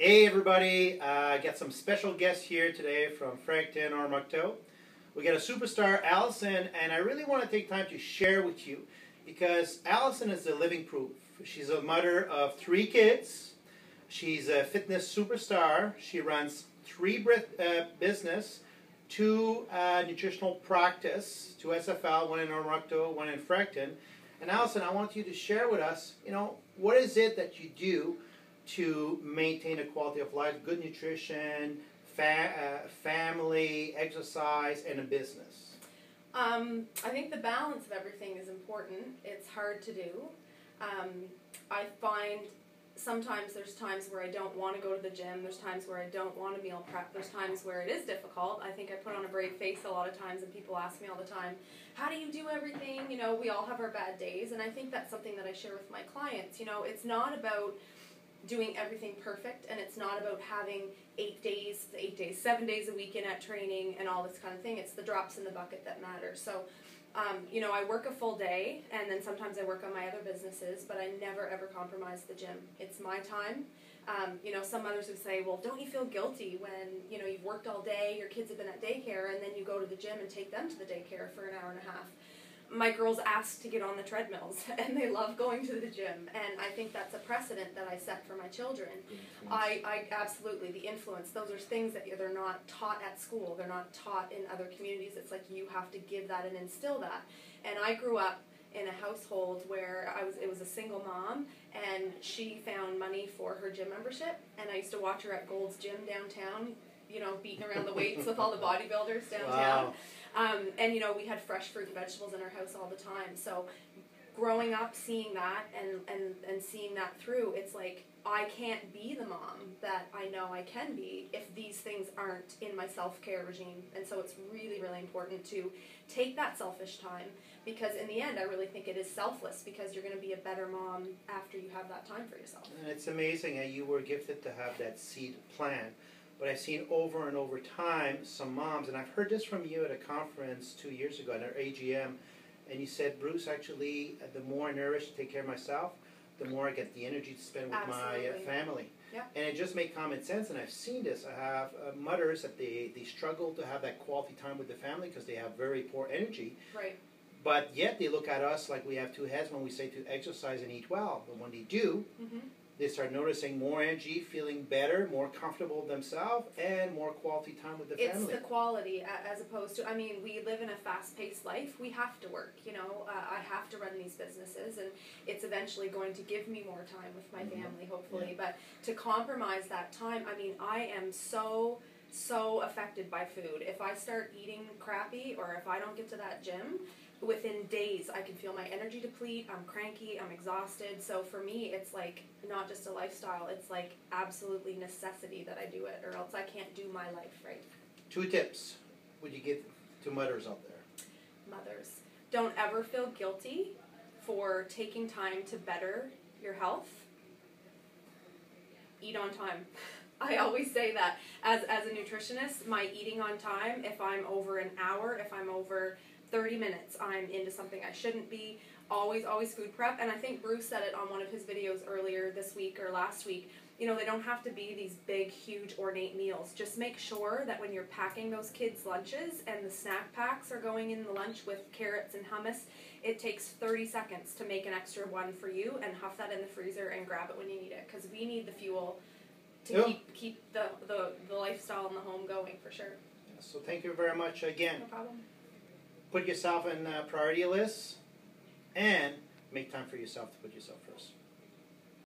Hey everybody, got some special guests here today from Fredericton, Oromocto. We got a superstar, Allison, and I really want to take time to share with you because Allison is the living proof. She's a mother of 3 kids. She's a fitness superstar. She runs 3 business, 2 nutritional practice, 2 SFL, 1 in Oromocto, 1 in Fredericton. And Allison, I want you to share with us, what is it that you do to maintain a quality of life, good nutrition, family, exercise, and a business? I think the balance of everything is important. It's hard to do. I find sometimes there's times where I don't want to go to the gym. There's times where I don't want to meal prep. There's times where it is difficult. I think I put on a brave face a lot of times, and people ask me all the time, how do you do everything? We all have our bad days, and I think that's something that I share with my clients. It's not about doing everything perfect, and it's not about having 7 days a week in at training and all this kind of thing. It's the drops in the bucket that matter. So, I work a full day, and then sometimes I work on my other businesses, but I never ever compromise the gym. It's my time. Some others would say, well, don't you feel guilty when, you've worked all day, your kids have been at daycare, and then you go to the gym and take them to the daycare for an hour and a half? My girls ask to get on the treadmills, and they love going to the gym, and I think that's a precedent that I set for my children. I absolutely, the influence, those are things that they're not taught at school, they're not taught in other communities. It's like you have to give that and instill that. And I grew up in a household where it was a single mom, and she found money for her gym membership, and I used to watch her at Gold's Gym downtown, beating around the weights with all the bodybuilders downtown. Wow. And we had fresh fruit and vegetables in our house all the time. So growing up, seeing that and seeing that through, it's like I can't be the mom that I know I can be if these things aren't in my self-care regime. And so it's really, really important to take that selfish time, because in the end, I really think it is selfless, because you're going to be a better mom after you have that time for yourself. And it's amazing that you were gifted to have that seed plan. But I've seen over and over time some moms, and I've heard this from you at a conference 2 years ago at our AGM, and you said, Bruce, actually, the more I nourish to take care of myself, the more I get the energy to spend with my family. Yeah. And it just made common sense, and I've seen this. I have mothers that they struggle to have that quality time with the family because they have very poor energy. Right. But yet they look at us like we have 2 heads when we say to exercise and eat well. But when they do, they start noticing more energy, feeling better, more comfortable themselves, and more quality time with the family. It's the quality as opposed to, we live in a fast-paced life. We have to work, I have to run these businesses, and it's eventually going to give me more time with my family, hopefully. Yeah. But to compromise that time, I am so affected by food. If I start eating crappy, or if I don't get to that gym, within days I can feel my energy deplete, I'm cranky, I'm exhausted. So for me, it's like not just a lifestyle, it's like absolutely necessity that I do it, or else I can't do my life right. 2 tips would you give to mothers out there? Mothers, don't ever feel guilty for taking time to better your health. Eat on time. I always say that as a nutritionist, my eating on time, if I'm over an hour, if I'm over 30 minutes, I'm into something I shouldn't be. Always food prep. And I think Bruce said it on one of his videos earlier this week or last week. They don't have to be these big, huge, ornate meals. Just make sure that when you're packing those kids' lunches and the snack packs are going in the lunch with carrots and hummus, it takes 30 seconds to make an extra one for you and huff that in the freezer and grab it when you need it. Because we need the fuel to keep the lifestyle in the home going, for sure. Yeah, so thank you very much again. No problem. Put yourself in priority lists and make time for yourself to put yourself first.